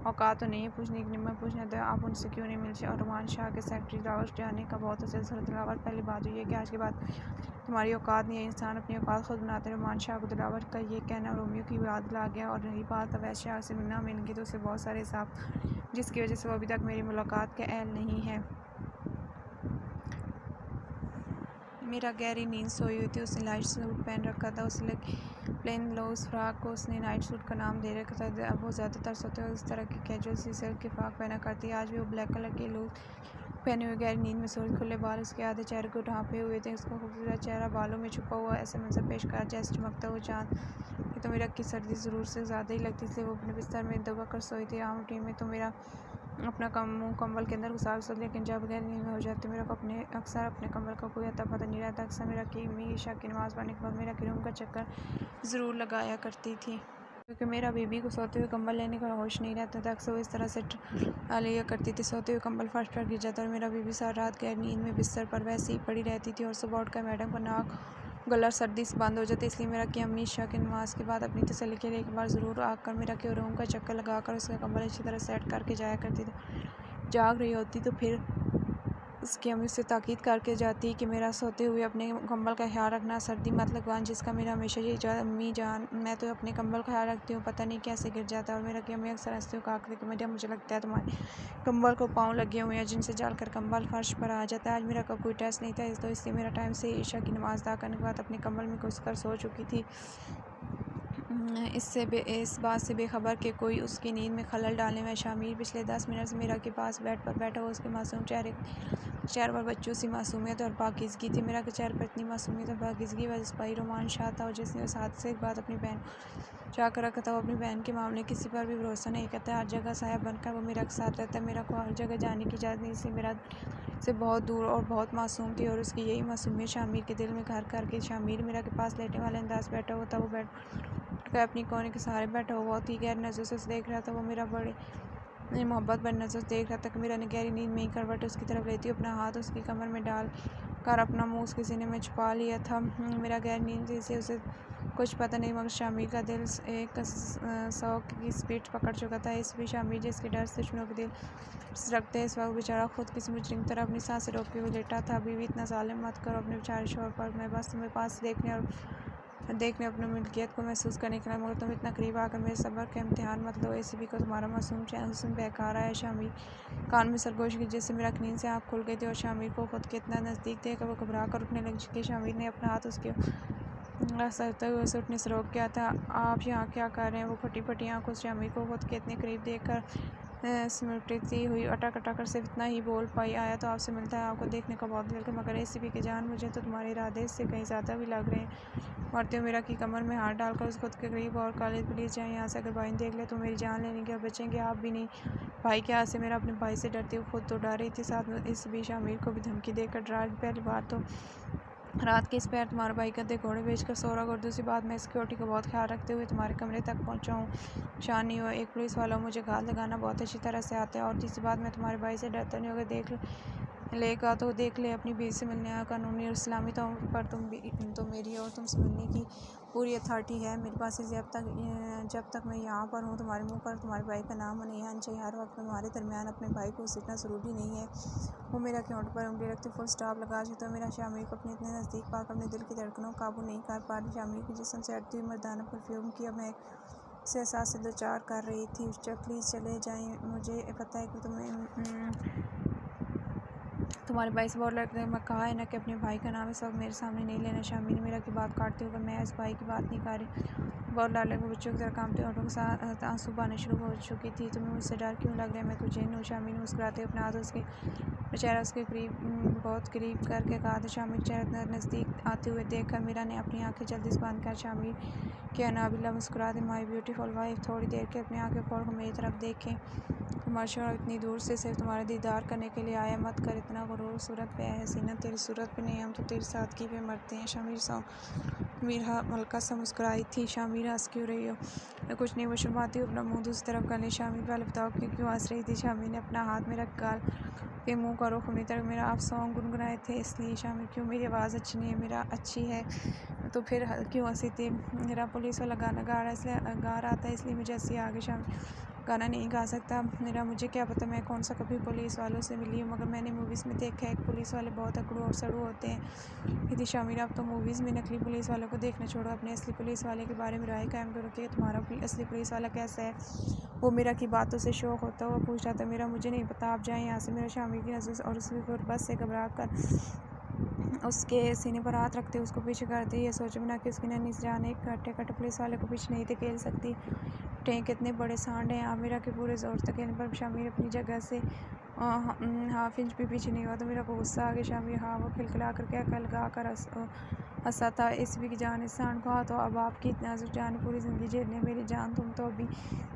औकात तो नहीं है पूछने की, मैं पूछना था आप उनसे क्यों नहीं मिलते। और रोमान शाह के सेक्रेटरी दावा जाने का बहुत अच्छा दिलावर पहली बात हुई है कि आज के बाद तुम्हारी औकात नहीं है, इंसान अपनी औकात खुद बनाते हैं। रोमान शाह को दिलावर का ये कहना रोमियो की याद ला गया और रही बात अवैध शाह से मिलना मिल गई तो उसे बहुत सारे हिसाब, जिसकी वजह से वो अभी तक मेरी मुलाकात के अहल नहीं है। मेरा गहरी नींद सोई हुई थी, उसने लाइट सूट पहन रखा था, उसने प्लेन लूज फ्रॉक को उसने नाइट सूट का नाम दे रखा था। अब वो ज़्यादातर सोते हुए इस तरह की कैजुअल सी सिल्क की फ्रॉक पहना करती है। आज भी वो ब्लैक कलर की लूज पहने हुए गहरी नींद में सोई, खुले बाल उसके आधे चेहरे को ढांपे हुए थे, उसका खूबसूरत चेहरा बालों में छुपा हुआ ऐसे मंजर पेश कर जैसे चमकता हुआ चाँद। कि तो मेरा की सर्दी ज़रूर से ज़्यादा ही लगती, इसलिए वो अपने बिस्तर में दबा कर सोई थी। आम टीम में तो मेरा अपना मुँह कंबल के अंदर घुसा सकती, लेकिन जब गहरी नींद में हो जाती मेरे को अक्सर अपने कंबल का कोई अता पता नहीं रहता। अक्सर मेरा की ईशा की नमाज़ पढ़ने के बाद मेरा की रूम का चक्कर ज़रूर लगाया करती थी, क्योंकि मेरा बीबी को सोते हुए कंबल लेने का होश नहीं रहता था। अक्सर वो इस तरह से लिया करती थी, सोते हुए कंबल फर्श पर गिर जाता और मेरा बीबी सारी रात गहरी नींद में बिस्तर पर वैसे ही पड़ी रहती थी और सुबह उठकर मैडम का नाक गला सर्दी से बंद हो जाता। इसलिए मेरा कि अम्मी ईशा की नमाज़ के बाद अपनी तसल्ली के लिए एक बार ज़रूर आकर मेरा कि रूम का चक्कर लगाकर उसका कंबल अच्छी तरह सेट करके जाया करती थी। जाग रही होती तो फिर उसकी अम्मी से ताकीद करके जाती कि मेरा सोते हुए अपने कंबल का ख्याल रखना, सर्दी मत लगवान, जिसका मेरा हमेशा ये अम्मी जान मैं तो अपने कंबल का ख्याल रखती हूँ, पता नहीं कैसे गिर जाता है। और मेरा कि अम्मी अक्सर हंसती हूँ कहा कि मुझे लगता है तुम्हारे कंबल को पाँव लगे हुए हैं जिनसे जलकर कंबल फर्श पर आ जाता है। आज मेरा कोई टेस्ट नहीं था, तो इसलिए मेरा टाइम से ईशा की नमाज़ अदा करने के बाद अपने कंबल में घुस कर सो चुकी थी, इस बात से बेखबर कि कोई उसकी नींद में खलल डालने में शामिल। पिछले 10 मिनट से मेरा के पास बेड पर बैठा हुआ उसके मासूम चेहरे पर बच्चों सी मासूमियत और पाकीज़गी थी। मेरा के चेहरे पर इतनी मासूमियत और पाकीज़गी वजह से रोमान शाह था, और जिसने उस हादसे के बाद अपनी बहन चाह कर रखा था। वो अपनी बहन के मामले किसी पर भी भरोसा नहीं करता, हर जगह साया बनकर वो मेरा साथ रहता है। मेरा को हर जगह जाने की इजाज़त नहीं, इसलिए मेरा से बहुत दूर और बहुत मासूम थी, और उसकी यही मासूमियत शामिर के दिल में घर करके शामिर मेरा के पास लेटने वाले अंदाज बैठा हुआ था। वो बेड पर अपनी कोने के सहारे बैठा हुआ बहुत ही गहरी नज़र से देख रहा था। वो मेरा बड़े मोहब्बत भरी नज़र से देख रहा था कि मेरा ने गहरी नींद में ही करवट उसकी तरफ लेती अपना हाथ उसकी कमर में डाल कर अपना मुँह उसके सीने में छुपा लिया था। मेरा गहरी नींद से उसे कुछ पता नहीं, मगर शामिर का दिल 100 की स्पीड पकड़ चुका था। इस भी शामिर जिसके डर से दुश्मनों के दिल रखते हैं, इस वक्त बेचारा खुद किसी मुजरिम की तरह अपनी सांसें रोक के लेटा था। अभी भी इतना ज़ालिम मत करो अपने बेचारे शोहर पर, मैं बस तुम्हें पास देखने अपनी मिल्कियत को महसूस करने के लिए, मगर तुम इतना करीब आकर मेरे सब्र का इम्तिहान मत लो। एसीबी को तुम्हारा मासूम हुस्न बहका रहा है। शामिर कान में सरगोशी की, जिससे मेरा नींद से आँख खुल गई थी, और शामिर को खुद के इतना नज़दीक देखकर वो घबरा कर उठने लगी कि शामिर ने अपना हाथ उसके सकते हुए उसे उठने से रोक किया था। आप यहाँ क्या कर रहे हैं? वो फटी फटी आँखों से शामिर को खुद के इतने करीब देखकर सिमटती हुई अटक से इतना ही बोल पाई, आया तो आपसे मिलता है, आपको देखने का बहुत दिल था, मगर एसीबी के जान मुझे तो तुम्हारे इरादे से कहीं ज़्यादा भी लग रहे हैं। मरते हुए मेरा की कमर में हाथ डालकर उस खुद के करीब और कॉलेज प्लीज़ जाए यहाँ से, अगर भाई देख ले तो मेरी जान लेने के बचेंगे आप भी नहीं। भाई के हाथ से मेरा अपने भाई से डरती हुई खुद तो डर रही थी, साथ में इस भी शामिर को भी धमकी देकर डरा। पहली बार तो रात के इस पैर तुम्हारे भाई गधे घोड़े बेचकर सो रहा, और दूसरी बात मैं सिक्योरिटी का बहुत ख्याल रखते हुए तुम्हारे कमरे तक पहुंचा हूँ। शानी हो एक पुलिस वाला मुझे घात लगाना बहुत अच्छी तरह से आता है। और तीसरी बात मैं तुम्हारे भाई से डरता नहीं, अगर देख लेगा तो देख ले, अपनी बीवी से मिलने आया, कानूनी और इस्लामी तौर पर तो मेरी और तुमसे मिलने की पूरी अथॉरिटी है मेरे पास। जब तक मैं यहाँ पर हूँ तुम्हारे मुंह पर तुम्हारे भाई का नाम नहीं आना चाहिए। हर वक्त तुम्हारे दरमियान अपने भाई को सीखना ज़रूरी नहीं है। वो मेरा होंठ पर उंगली रखते फुल स्टॉप लगा चुका। मेरा शामिर को अपने इतने नज़दीक पाकर अपने दिल की धड़कनों को काबू नहीं कर पा रही। शामिर के जिस्म से हटती हुई मर्दाना परफ्यूम की अब मैं से एहसास से दो चार कर रही थी। प्लीज़ चले जाएँ, मुझे पता है कि तुम्हारे भाई से बहुत लगता है। मैं कहा है ना कि अपने भाई का नाम इस वक्त मेरे सामने नहीं लेना। शामिर मेरा की बात काटते हुए, मैं इस भाई की बात नहीं कर रही। बहुत लाले को बच्चों की तरह कांपते होठों के साथ आंसू बहाने शुरू हो चुकी थी। तुम्हें मुझसे डर क्यों लग रहा है? मैं कुछ हूँ। शामिर मुस्कुराते अपने हाथ उसके चेहरा उसके बहुत करीब करके कहा था। शामिर चेहरा नज़दीक आते हुए देखकर मीरा ने अपनी आंखें जल्दी से बंद कर शामिर के नाबिला मुस्कुराते, माई ब्यूटीफुल वाइफ थोड़ी देर के अपनी आंखें खोल कर मेरी तरफ देखें। तुम्हारा शौहर इतनी दूर से सिर्फ तुम्हारा दीदार करने के लिए आया, मत कर इतना गुरूर। सूरत पे है हसीना, तेरी सूरत पे नहीं, हम तो तेरी सादगी पे मरते हैं। शामिर हल्का सा मुस्कुराई थी। शामिर हंस क्यों रही हो? मैं कुछ नहीं, वो शर्माती हुई अपना मुँह दूसरी तरफ कर ली। शामिर पहले बताओ क्यों हंस रही थी? शामिर ने अपना हाथ मेरा गाल के मुँह का रुख अपनी तरफ मेरा। आप सॉन्ग गुनगुनाए थे इसलिए? शामिर क्यों? मेरी आवाज़ अच्छी नहीं है? मेरा अच्छी है तो फिर क्यों हंसी थी? मेरा पुलिस वाला गाना गा रहा था इसलिए मुझे हंसी आ गई। शामिर गाना नहीं गा सकता मेरा, मुझे क्या पता, मैं कौन सा कभी पुलिस वालों से मिली हूँ, मगर मैंने मूवीज़ में देखा है पुलिस वाले बहुत अकड़ू और सड़ू होते हैं। यदि शामिर आप तो मूवीज़ में नकली पुलिस वालों को देखना छोड़ो, अपने असली पुलिस वाले के बारे में राय कायम करो कि तुम्हारा असली पुलिस वाला कैसा है। वो मेरा की बातों से शौक होता हुआ पूछ रहा था। मेरा मुझे नहीं पता, आप जाएँ यहाँ से। मेरा शामिर की नज़र और उसकी गुर्बत से घबरा कर उसके सीने पर हाथ रखते उसको पीछे कर दी। ये सोच बना कि उसकी नन्ही जान एक कट्टे पुलिस वाले को पीछे नहीं धकेल सकती। कितने बड़े सांड हैं आप। मेरा के पूरे ज़ोर तक कहने पर शामिर अपनी जगह से हाफ इंच भी पीछे नहीं हुआ तो मेरा को गुस्सा आ गया। शामिर हाँ वो खिलखिला कर क्या लगा कर हंसा था। इसवी की जान इस सांड को, हाँ तो अब आपकी नाजुक जान पूरी ज़िंदगी झेलने मेरी जान, तुम तो अभी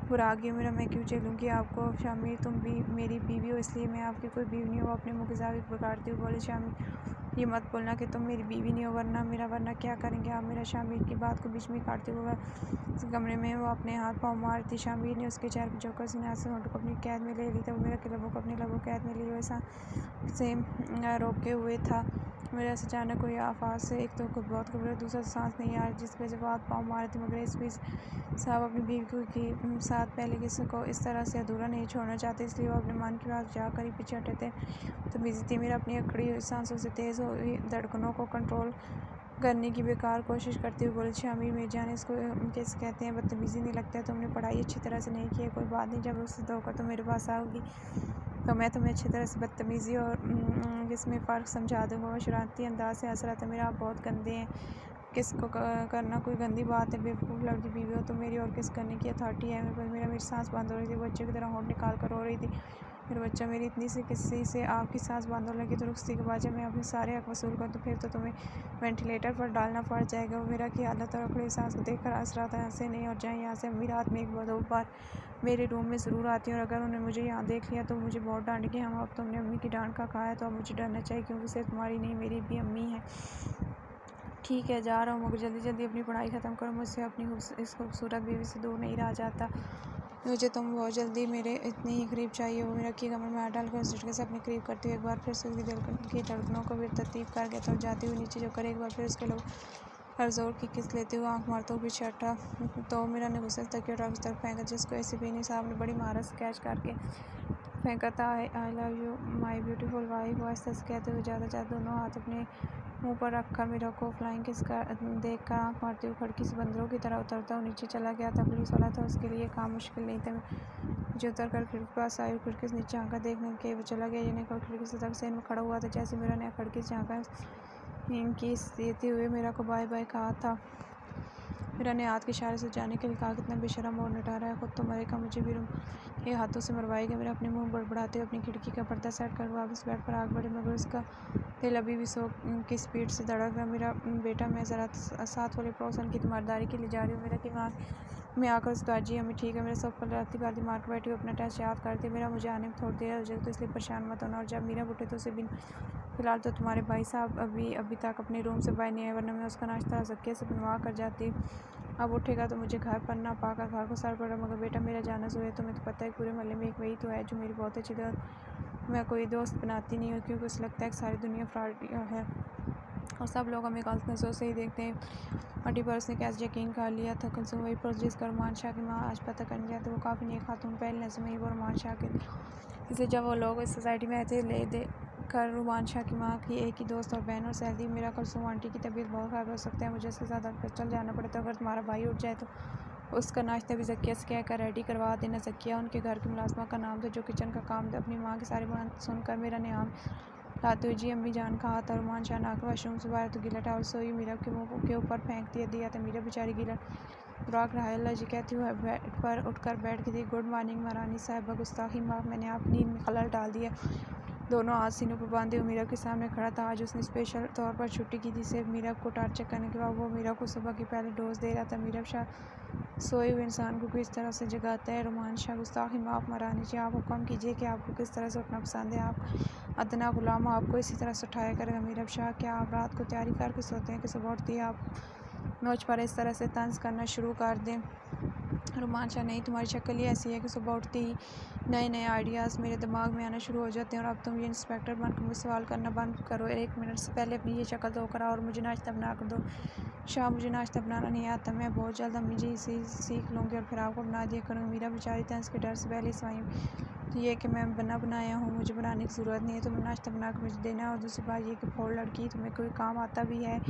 बुरा गई हो। मेरा मैं क्यों झेलूँगी आपको? शामिर तुम भी मेरी बीवी हो इसलिए मैं आपकी कोई बीवी नहीं हो। अपने मुँह की साबित बिगाड़ती हुई बोले। शामिर ये मत बोलना कि तुम मेरी बीवी नहीं हो, वरना क्या करेंगे आप? मेरा शामिर की बात को बीच में काटते हुए कमरे में वो अपने हाथ पाँव मारती। शामिर ने उसके चेहरे पर जोकर सीने से होंठों को अपनी कैद में ले ली था। वो मेरा के लबों को अपने लबों कैद में लिए वैसा से रोके हुए था। मेरा से अचानक कोई आवाज़ से एक तो बहुत घबरा, दूसरा सांस नहीं आ रही जिस वजह से वो हाथ पाँव मारे थे। मगर इस बीच साहब अपनी बीवी के साथ पहले किसी को इस तरह से अधूरा नहीं छोड़ना चाहते, इसलिए वो अपने मन की बात जाकर ही पीछे हटे थे। तो बिजी थी मेरा अपनी अकड़ी हुई सांसों से तेज़ हुई धड़कनों को कंट्रोल करने की बेकार कोशिश करते हुए बोले। शामिर मिर्जा जाने इसको कैसे कहते हैं? बदतमीज़ी नहीं लगता है? तुमने पढ़ाई अच्छी तरह से नहीं की है? कोई बात नहीं, जब उससे धोकर तो मेरे पास आओगी तो मैं तुम्हें अच्छी तरह से बदतमीज़ी और इसमें फ़र्क समझा दूँगा। वो शरारती अंदाज से हंस रहा था। मेरा आप बहुत गंदे हैं, किसको करना कोई गंदी बात है? बेवकूफ़ लड़की बीवी हो तो मेरी और किस करने की अथॉरिटी है मेरे पास? मेरी सांस बंद हो रही थी, बच्चे की तरह होंठ निकाल कर रो रही थी। मेरा बच्चा मेरी इतनी सी किसी से आपकी सांस बंद होने की तो रुखसती के बाद जब मैं अपने सारे हक वसूल करूँ तो फिर तो तुम्हें वेंटिलेटर पर डालना पड़ जाएगा। वो मेरा की हालत और अकड़ी सांस को देखकर हंस रहा था। हंसे नहीं और जाए यहाँ से। अम्मी रात में एक दो बार मेरे रूम में ज़रूर आती हैं और अगर उन्हें मुझे यहाँ देख लिया तो मुझे बहुत डांटेंगी। हम अब तुमने अम्मी की डांट का कहा है तो अब मुझे डरना चाहिए, क्योंकि सिर्फ तुम्हारी नहीं मेरी भी अम्मी है। ठीक है जा रहा हूँ, मगर जल्दी जल्दी अपनी पढ़ाई ख़त्म करो, मुझसे अपनी इस खूबसूरत बीवी से दूर नहीं रहा जाता। मुझे तुम बहुत जल्दी मेरे इतनी ही करीब चाहिए। वो मेरा की कमर में हाथ डालकर उस झटके से अपने करीब करती हुई एक बार फिर से उसकी दिल की धड़कनों को भी तरतीब कर गया था और जाती हुई नीचे जो कर एक बार फिर उसके लोग हर जोर की किस लेते हुए आँख मारते हुए पीछे हटा तो मेरा ने गुस्से से तकिया उस तरफ फेंका जिसको एसीपी साहब ने बड़ी महारत से कैच करके फेंका था। I love you my beautiful wife, वो ऐसा कहते हुए ज़्यादा दोनों हाथ अपने मुंह पर रखकर मेरा को फ्लाइंग किस देख कर आँख मारते हुए खिड़की से बंदरों की तरह उतरता हुआ नीचे चला गया था। पुलिस वाला था, उसके लिए काम मुश्किल नहीं था। मुझे उतर कर खिड़की के पास आई, खिड़की से नीचे आँखा देखने के वो चला गया। यानी खिड़की से तक सेन में खड़ा हुआ था। जैसे मेरा ने खिड़की से आँखा इनकी देते हुए मेरा को बाय बाय कहा था। मेरा ने हाथ के इशारे से जाने के लिए कहा, कितना बेशरम और नटारा है, खुद तो मरेगा मुझे भी ये हाथों से मरवाएगा। मेरा अपने मुंह बड़बड़ाते हुए अपनी खिड़की का पर्दा सेट कर वापस बेड पर आग बढ़े, मगर उसका दिल अभी भी 100 की स्पीड से धड़क रहा। मेरा बेटा, मैं ज़रा साथ वाले पड़ोसन की तीमारदारी के लिए जा रही हूँ। मेरा कि वहाँ मैं आकर उसको जी अम्मी ठीक है। मेरे सब पर राती बाती मार कर बैठी, अपना टेस्ट याद करती मेरा मुझे आने में थोड़ी देर हो जाएगी, तो इसलिए परेशान मत होना। और जब मीरा उठे तो उसे फ़िलहाल तो तुम्हारे भाई साहब अभी तक अपने रूम से बाहर नहीं आए, वरना मैं उसका नाश्ता ज़क्के से बनवा कर जाती। अब उठेगा तो मुझे घर पर ना पाकर घर को सर पड़ा। मगर बेटा मेरा जाना जो है, तुम्हें तो पता है पूरे मोहल्ले में एक वही तो है जो मेरी बहुत अच्छी मैं कोई दोस्त बनाती नहीं हूँ, क्योंकि उसे लगता है कि सारी दुनिया फ्रॉड है और सब लोग हमें गलत नज़रों से ही देखते हैं। आंटी पर उसने कैसे यकीन कर लिया था। कुलसुम वही पर जिसका रुमान शाह की माँ आज पता करने जाए तो वो काफ़ी नेक खातून पहले नज़र में ही वो रुमान शाह के, इसलिए जब वो लोग इस सोसाइटी में आए थे ले दे कर रुमान शाह की माँ की एक ही दोस्त और बहन और सैलरी मेरा कुलसुम आंटी की तबीयत बहुत ख़राब हो सकता है, मुझे उसके साथ हॉस्पिटल जाना पड़े, तो अगर तुम्हारा भाई उठ जाए तो उसका नाश्ता भी ज़किया से कह कर रेडी करवा देना। ज़किया उनके घर की मुलाजमा का नाम था जो किचन का काम था। अपनी माँ की सारी बात सुनकर मेरा नाम लाते हुए जी अम्मी जान कहा था। रुमान शाह नाक वाशरूम से बाहर तो गीला टावल सोई मीरा के मुँह के ऊपर फेंक दिया था। मीरा बेचारी गीला बुराक रहा अल्लाह जी कहती हुए बेड पर उठकर बैठ गई थी। गुड मॉर्निंग महारानी साहबा, गुस्ताखी माफ, मैंने आपकी नींद में खलल डाल दिया। दोनों हाथ सीनों पर बांधे हुए मीरा के सामने खड़ा था। आज उसने स्पेशल तौर पर छुट्टी की थी। सिर्फ मीरा को टार्चर करने के बाद वो मीरा को सुबह की पहले डोज दे रहा था। मीरा शाह सोए हुए इंसान को किस तरह से जगाता है। रुमान शाह, गुस्ताखी माफ महारानी जी, आप हुक्म कीजिए कि आपको किस तरह से उठना पसंद है। आप अदना गुलाम आपको इसी तरह से उठाया करेगा। मीरा शाह, क्या आप रात को तैयारी करके सोते हैं कि सुबह उठती है आप मुझ पर इस तरह से तंज करना शुरू कर दें? रुमान शाह, नहीं, तुम्हारी शक्ल ही ऐसी है कि सुबह उठते ही नए नए आइडियाज़ मेरे दिमाग में आना शुरू हो जाते हैं। और अब तुम ये इंस्पेक्टर बनकर मुझे सवाल करना बंद करो। 1 मिनट से पहले अपनी ये शक्ल धोकर आओ और मुझे नाश्ता बना कर दो। शाह, मुझे नाश्ता बनाना नहीं आता, मैं बहुत जल्द अम्मी जी से सीख लूँगी और फिर आपको बना दिया करूँगी। मेरा बेचारी तंज के डर से पहले स्वाई तो ये कि मैं बना बनाया हूँ, मुझे बनाने की ज़रूरत नहीं है, तुम्हें नाश्ता बना कर मुझे देना। और दूसरी बात ये कि फोड़ लड़की तुम्हें कोई काम आता भी है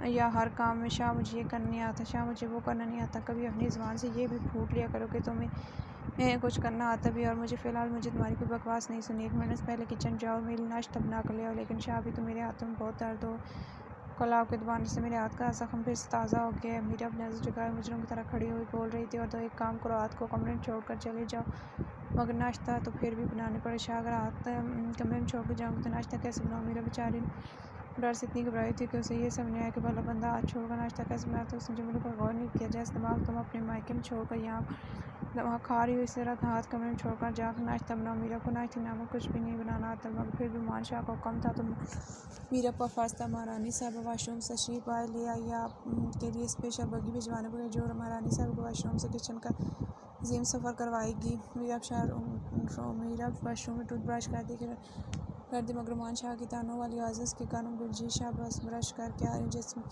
या हर काम में शाह मुझे ये करना नहीं आता, शाह मुझे वो करना नहीं आता। कभी अपनी ज़ुबान से ये भी फूट लिया करो कि तुम्हें कुछ करना आता भी। और मुझे फ़िलहाल मुझे तुम्हारी कोई बकवास नहीं सुनी। 1 मिनट से पहले किचन जाओ, मेरे लिए नाश्ता बना कर ले आओ। लेकिन शाह, अभी तो मेरे हाथों में बहुत दर्द हो, कल आपके दबाने से मेरे हाथ का ज़ख्म फिर से ताज़ा हो गया है। मीरा अपने नज़र झुकाए मुजरिम की तरह खड़ी हुई बोल रही थी। और तो एक काम करो, रात को कमरे में छोड़ कर चले जाओ, मगर नाश्ता तो फिर भी बनाने पड़े। शाह, अगर हाथ कमरे में छोड़ कर जाऊँगी तो नाश्ता कैसे बनाऊँ? मेरा बेचारी डर से इतनी घबराई थी कि उसे ये समझ नहीं आया कि भला बंदा हाथ छोड़कर नाश्ता कैसे बनाता है। उसने जुमले पर गौर नहीं किया। जैसे दिमाग तुम अपने मायके में छोड़कर वहाँ खा रही हो, इस तरह हाथ कमरे में छोड़कर जाकर नाश्ता बनाओ। मीरा को नाश्ते नामा कुछ भी नहीं बनाना आता, मगर फिर भी रुमान शाह का हुक्म था तो मीरा पर फ़र्ज था। महारानी साहब वाशरूम से तशरीफ़ आए, ले आइए, आप के लिए स्पेशल बग्गी भिजवाने पड़े जो महारानी साहब को वाशरूम से किचन का अजीम सफ़र करवाएगी। मीरा वाशरूम में टूथब्रश कर दी, मगर रुमान शाह की तानों वाली आवाज़ के कारण गुलजी शाह बस ब्रश करके आ रही, जिसमें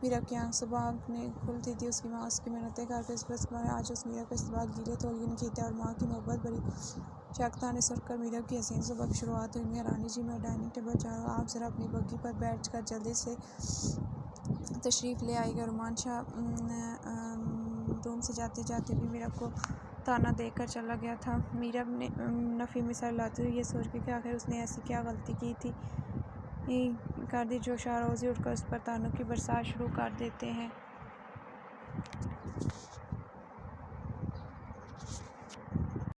मीरा की आँख सुबह आँखने खुलती थी। उसकी माँ उसकी मेहनतें करके इस बस आज उस मीरा को इस बार गीले तौलिए नहीं खींचे और माँ की मोहब्बत भरी शख्ता ने सुनकर मीरा की हसीन सुबह की शुरुआत हुई। महारानी जी, मैं डाइनिंग टेबल जा रहा हूँ, आप ज़रा अपनी बग्गी पर बैठ कर जल्दी से तशरीफ़ ले आएगा। रुमान शाह रूम से जाते जाते भी मीरा को ताना देकर चला गया था। मीरा ने नफ़ी में सर लाते हुए ये सोच के कि आखिर उसने ऐसी क्या गलती की थी कर दी जो शाह रोज़ ही उठकर उस पर तानों की बरसात शुरू कर देते हैं।